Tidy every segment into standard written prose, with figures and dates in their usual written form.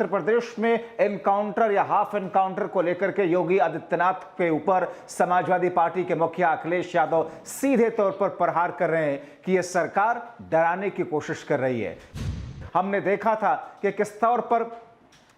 उत्तर प्रदेश में एनकाउंटर या half encounter को लेकर के योगी आदित्यनाथ के ऊपर समाजवादी पार्टी के मुखिया अखिलेश यादव सीधे तौर पर प्रहार कर रहे हैं कि यह सरकार डराने की कोशिश कर रही है। हमने देखा था कि किस तौर पर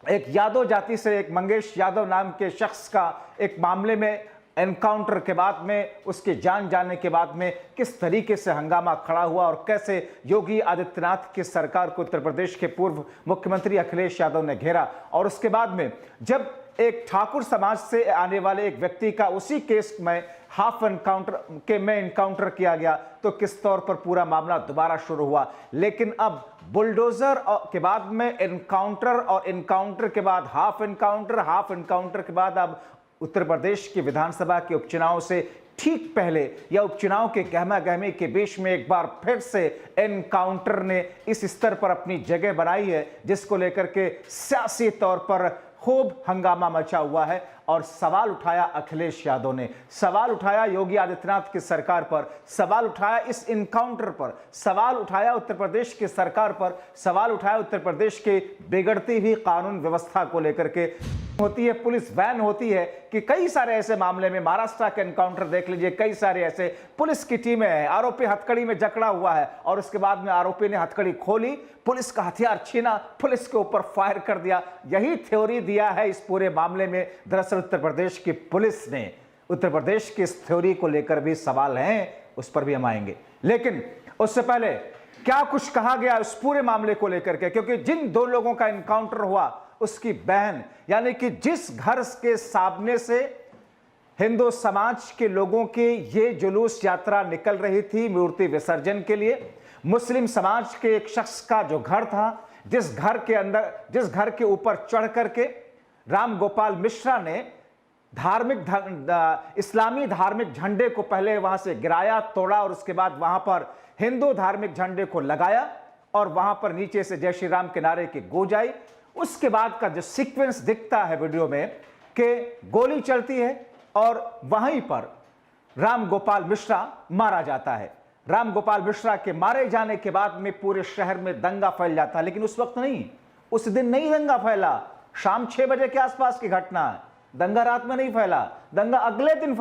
एक यादव जाति से एक मंगेश यादव नाम के शख्स का एक मामले में एनकाउंटर के बाद में उसकी जान जाने के बाद में किस तरीके से हंगामा खड़ा हुआ और कैसे योगी आदित्यनाथ की सरकार को उत्तर प्रदेश के पूर्व मुख्यमंत्री अखिलेश यादव ने घेरा। और उसके बाद में जब एक ठाकुर समाज से आने वाले एक व्यक्ति का उसी केस में हाफ एनकाउंटर किया गया तो किस तौर पर पूरा मामला दोबारा शुरू हुआ। लेकिन अब बुलडोजर के बाद में एनकाउंटर और एनकाउंटर के बाद हाफ एनकाउंटर के बाद अब उत्तर प्रदेश की विधानसभा के उपचुनाव से ठीक पहले या उपचुनाव के गहमा गहमी के बीच में एक बार फिर से एनकाउंटर ने इस स्तर पर अपनी जगह बनाई है, जिसको लेकर के सियासी तौर पर खूब हंगामा मचा हुआ है। और सवाल उठाया अखिलेश यादव ने, सवाल उठाया योगी आदित्यनाथ की सरकार पर, सवाल उठाया इस इनकाउंटर पर, सवाल उठाया उत्तर प्रदेश की सरकार पर, सवाल उठाया उत्तर प्रदेश के बिगड़ती हुई कानून व्यवस्था को लेकर के। होती है पुलिस वैन होती है कि कई सारे ऐसे मामले में महाराष्ट्र के एनकाउंटर देख लीजिए, कई सारे ऐसे पुलिस की टीमें हैं, आरोपी हथकड़ी में जकड़ा हुआ है और उसके बाद में आरोपी ने हथकड़ी खोली, पुलिस का हथियार छीना, पुलिस के ऊपर फायर कर दिया। यही थ्योरी दिया है इस पूरे मामले में। दरअसल उत्तर प्रदेश की पुलिस ने, उत्तर प्रदेश की इस थ्योरी को लेकर भी सवाल हैं, उस पर भी हम आएंगे। लेकिन उससे पहले क्या कुछ कहा गया उस पूरे मामले को लेकर के, क्योंकि जिन दो लोगों का एनकाउंटर हुआ उसकी बहन, यानी कि जिस घर के सामने से हिंदू समाज के लोगों के ये जुलूस यात्रा निकल रही थी मूर्ति विसर्जन के लिए, मुस्लिम समाज के एक शख्स का जो घर था, जिस घर के ऊपर चढ़ करके राम गोपाल मिश्रा ने इस्लामी धार्मिक झंडे को पहले वहां से गिराया, तोड़ा और उसके बाद वहां पर हिंदू धार्मिक झंडे को लगाया और वहां पर नीचे से जय श्री राम के नारे की गूंज आई। उसके बाद का जो सीक्वेंस दिखता है वीडियो में कि गोली चलती है और वहीं पर राम गोपाल मिश्रा मारा जाता है। राम गोपाल मिश्रा के मारे जाने के बाद में पूरे शहर में दंगा फैल जाता है, लेकिन उस वक्त नहीं, उस दिन नहीं दंगा फैला। शाम 6 बजे के आसपास की घटना है, दंगा रात में नहीं फैला, दंगा अगले दिन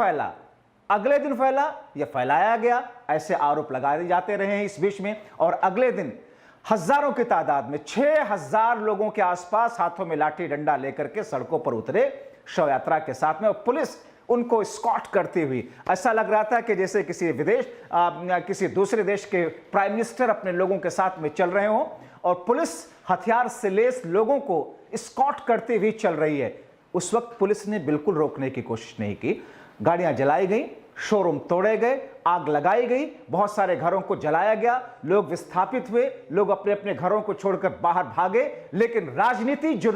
फैला, यह फैलाया गया, ऐसे आरोप लगाए जाते रहे हैं इस बीच में। और अगले दिन हजारों की तादाद में 6000 लोगों के आसपास हाथों में लाठी डंडा लेकर के सड़कों पर उतरे शव यात्रा के साथ में, और पुलिस उनको स्कॉट करती हुई, ऐसा लग रहा था कि जैसे किसी दूसरे देश के प्राइम मिनिस्टर अपने लोगों के साथ में चल रहे हों और पुलिस हथियार से लैस लोगों को स्कॉट करती हुई चल रही है। उस वक्त पुलिस ने बिल्कुल रोकने की कोशिश नहीं की, गाड़ियां जलाई गई, शोरूम तोड़े गए, आग लगाई गई, बहुत सारे घरों को जलाया गया, लोग विस्थापित हुए, लोग अपने अपने घरों को छोड़कर बाहर भागे। लेकिन राजनीति जो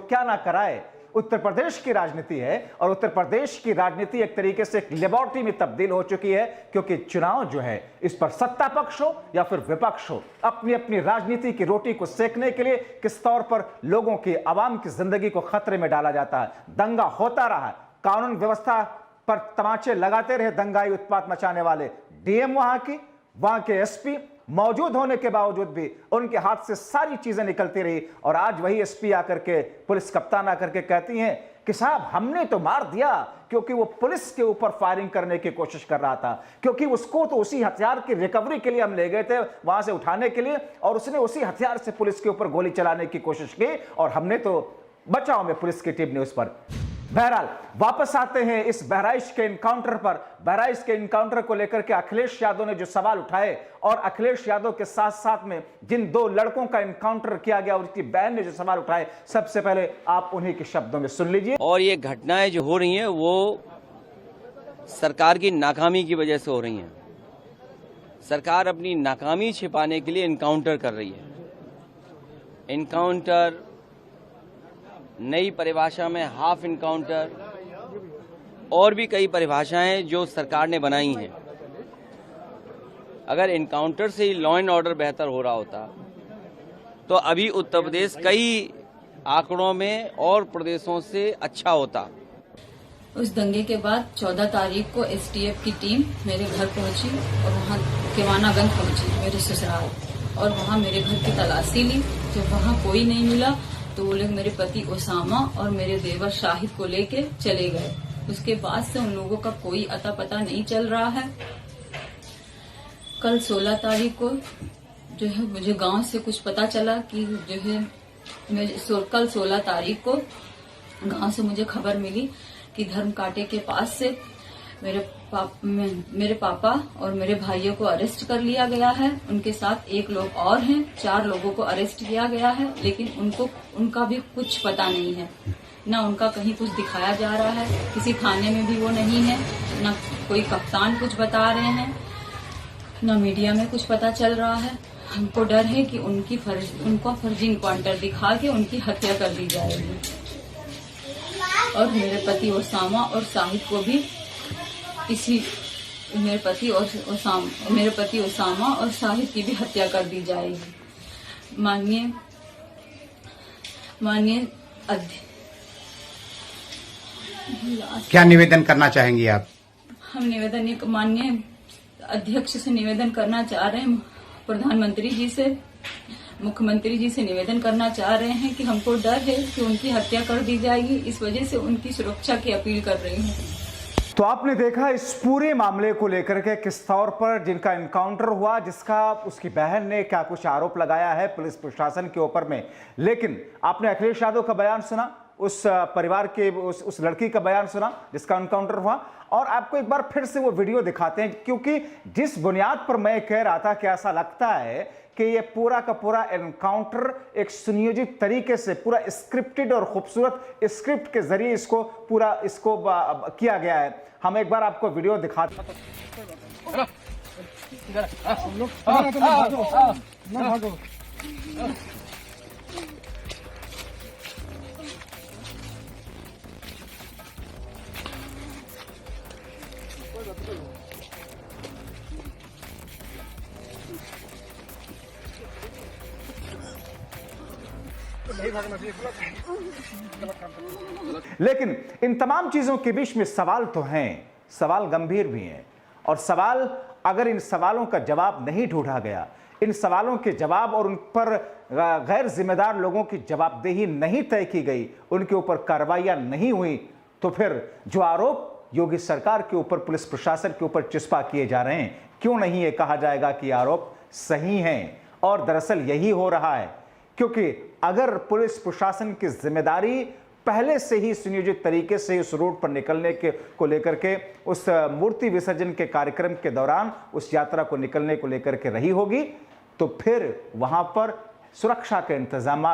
क्या ना कराए, उत्तर प्रदेश की राजनीति है और उत्तर प्रदेश की राजनीति एक तरीके से एक लेबोरेटरी में तब्दील हो चुकी है, क्योंकि चुनाव जो है इस पर सत्ता पक्ष हो या फिर विपक्ष हो, अपनी अपनी राजनीति की रोटी को सेकने के लिए किस तौर पर लोगों की, आवाम की जिंदगी को खतरे में डाला जाता है। दंगा होता रहा, कानून व्यवस्था पर तमाचे लगाते रहे दंगाई उत्पात मचाने वाले डीएम, वहां के एसपी मौजूद होने के बावजूद भी उनके हाथ से सारी चीजें निकलती रही। और आज वही एसपी आकर के, पुलिस कप्तान आकर के कहती हैं कि साहब हमने तो मार दिया, क्योंकि वो पुलिस के ऊपर फायरिंग करने की कोशिश कर रहा था, क्योंकि उसको तो उसी हथियार की रिकवरी के लिए हम ले गए थे वहां से उठाने के लिए, और उसने उसी हथियार से पुलिस के ऊपर गोली चलाने की कोशिश की और हमने तो बचाव में पुलिस की टीम ने उस पर। बहरहाल वापस आते हैं इस बहराइच के एनकाउंटर पर। बहराइच के एनकाउंटर को लेकर के अखिलेश यादव ने जो सवाल उठाए और अखिलेश यादव के साथ साथ में जिन दो लड़कों का एनकाउंटर किया गया और उसकी बहन ने जो सवाल उठाए, सबसे पहले आप उन्हीं के शब्दों में सुन लीजिए। और ये घटनाएं जो हो रही हैं वो सरकार की नाकामी की वजह से हो रही हैं। सरकार अपनी नाकामी छिपाने के लिए एनकाउंटर कर रही है। एनकाउंटर, नई परिभाषा में हाफ एनकाउंटर और भी कई परिभाषाएं जो सरकार ने बनाई हैं। अगर एनकाउंटर से ही लॉ एंड ऑर्डर बेहतर हो रहा होता तो अभी उत्तर प्रदेश कई आंकड़ों में और प्रदेशों से अच्छा होता। उस दंगे के बाद 14 तारीख को एसटीएफ की टीम मेरे घर पहुंची और वहां केवानागंज पहुंची मेरे ससुराल, और वहां मेरे घर की तलाशी ली। जब वहां कोई नहीं मिला तो वो लोग मेरे पति ओसामा और मेरे देवर शाहिद को लेके चले गए। उसके बाद से उन लोगों का कोई अता पता नहीं चल रहा है। कल 16 तारीख को जो है मुझे गांव से कुछ पता चला कि जो है कल 16 तारीख को गांव से मुझे खबर मिली कि धर्म कांटे के पास से मेरे पापा और मेरे भाइयों को अरेस्ट कर लिया गया है। उनके साथ एक लोग और हैं, 4 लोगों को अरेस्ट किया गया है, लेकिन उनका भी कुछ पता नहीं है। न उनका कहीं कुछ दिखाया जा रहा है, किसी थाने में भी वो नहीं है, न कोई कप्तान कुछ बता रहे हैं, न मीडिया में कुछ पता चल रहा है। हमको डर है कि उनको फर्जी इनकाउंटर दिखा के उनकी हत्या कर दी जाएगी और मेरे पति ओसामा और शाहिद को भी मेरे पति ओसामा और शाहिद की भी हत्या कर दी जाएगी। माननीय क्या निवेदन करना चाहेंगी आप? हम माननीय अध्यक्ष से निवेदन करना चाह रहे हैं, प्रधानमंत्री जी से, मुख्यमंत्री जी से निवेदन करना चाह रहे हैं कि हमको डर है कि उनकी हत्या कर दी जाएगी। इस वजह से उनकी सुरक्षा की अपील कर रही हूँ। तो आपने देखा इस पूरे मामले को लेकर के किस तौर पर जिनका एनकाउंटर हुआ, जिसका उसकी बहन ने क्या कुछ आरोप लगाया है पुलिस प्रशासन के ऊपर में। लेकिन आपने अखिलेश यादव का बयान सुना, उस परिवार के उस लड़की का बयान सुना जिसका एनकाउंटर हुआ, और आपको एक बार फिर से वो वीडियो दिखाते हैं, क्योंकि जिस बुनियाद पर मैं कह रहा था कि ऐसा लगता है कि ये पूरा का पूरा एनकाउंटर एक सुनियोजित तरीके से पूरा स्क्रिप्टेड और खूबसूरत स्क्रिप्ट के जरिए इसको किया गया है। हम एक बार आपको वीडियो दिखाते हैं। लेकिन इन तमाम चीजों के बीच में सवाल तो हैं, सवाल गंभीर भी हैं, और सवाल अगर इन सवालों का जवाब नहीं ढूंढा गया, इन सवालों के जवाब और उन पर गैर जिम्मेदार लोगों की जवाबदेही नहीं तय की गई, उनके ऊपर कार्रवाइयां नहीं हुई, तो फिर जो आरोप योगी सरकार के ऊपर, पुलिस प्रशासन के ऊपर चिस्पा किए जा रहे हैं, क्यों नहीं ये कहा जाएगा कि आरोप सही हैं? और दरअसल यही हो रहा है, क्योंकि अगर पुलिस प्रशासन की जिम्मेदारी पहले से ही सुनियोजित तरीके से उस रूट पर निकलने को लेकर के, उस मूर्ति विसर्जन के कार्यक्रम के दौरान उस यात्रा को निकलने को लेकर के रही होगी, तो फिर वहां पर सुरक्षा के इंतजाम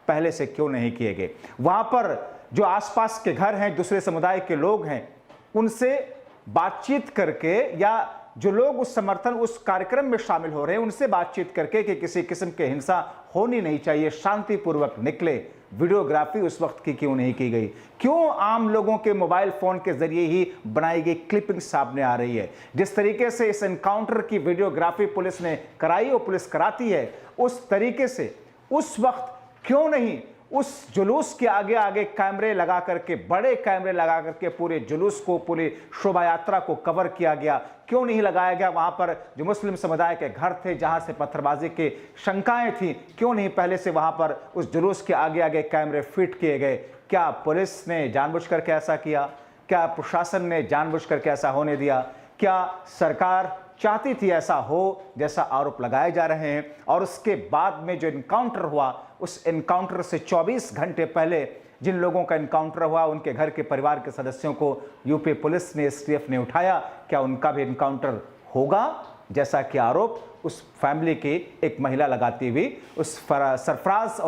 पहले से क्यों नहीं किए गए? वहां पर जो आसपास के घर हैं, दूसरे समुदाय के लोग हैं, उनसे बातचीत करके, या जो लोग उस कार्यक्रम में शामिल हो रहे हैं उनसे बातचीत करके कि किसी किस्म की हिंसा होनी नहीं चाहिए, शांतिपूर्वक निकले, वीडियोग्राफी उस वक्त की क्यों नहीं की गई? क्यों आम लोगों के मोबाइल फोन के जरिए ही बनाई गई क्लिपिंग सामने आ रही है? जिस तरीके से इस एनकाउंटर की वीडियोग्राफी पुलिस ने कराई और पुलिस कराती है, उस तरीके से उस वक्त क्यों नहीं उस जुलूस के आगे आगे कैमरे लगा करके, बड़े कैमरे लगा करके पूरे जुलूस को, पूरी शोभा यात्रा को कवर किया गया? क्यों नहीं लगाया गया वहां पर जो मुस्लिम समुदाय के घर थे, जहां से पत्थरबाजी की शंकाएं थी, क्यों नहीं पहले से वहां पर उस जुलूस के आगे आगे कैमरे फिट किए गए? क्या पुलिस ने जानबूझ करके ऐसा किया? क्या प्रशासन ने जानबूझ करके ऐसा होने दिया? क्या सरकार चाहती थी ऐसा हो, जैसा आरोप लगाए जा रहे हैं? और उसके बाद में जो एनकाउंटर हुआ, उस एनकाउंटर से 24 घंटे पहले जिन लोगों का एनकाउंटर हुआ, उनके घर के परिवार के सदस्यों को यूपी पुलिस ने, एसटीएफ ने उठाया, क्या उनका भी एनकाउंटर होगा जैसा कि आरोप उस फैमिली की एक महिला लगाती हुई, उस सरफराज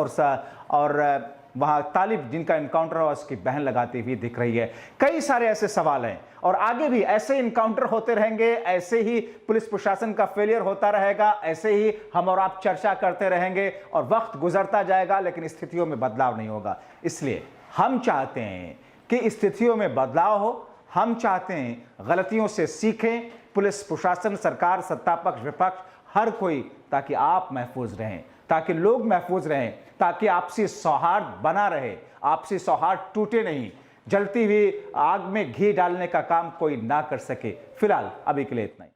और वहां तालिब जिनका एनकाउंटर हुआ उसकी बहन लगाती हुई दिख रही है? कई सारे ऐसे सवाल हैं, और आगे भी ऐसे इनकाउंटर होते रहेंगे, ऐसे ही पुलिस प्रशासन का फेलियर होता रहेगा, ऐसे ही हम और आप चर्चा करते रहेंगे और वक्त गुजरता जाएगा, लेकिन स्थितियों में बदलाव नहीं होगा। इसलिए हम चाहते हैं कि स्थितियों में बदलाव हो, हम चाहते हैं गलतियों से सीखें, पुलिस प्रशासन, सरकार, सत्तापक्ष, विपक्ष, हर कोई, ताकि आप महफूज रहें, ताकि लोग महफूज रहें, ताकि आपसी सौहार्द बना रहे, आपसी सौहार्द टूटे नहीं, जलती हुई आग में घी डालने का काम कोई ना कर सके। फिलहाल अभी के लिए इतना ही।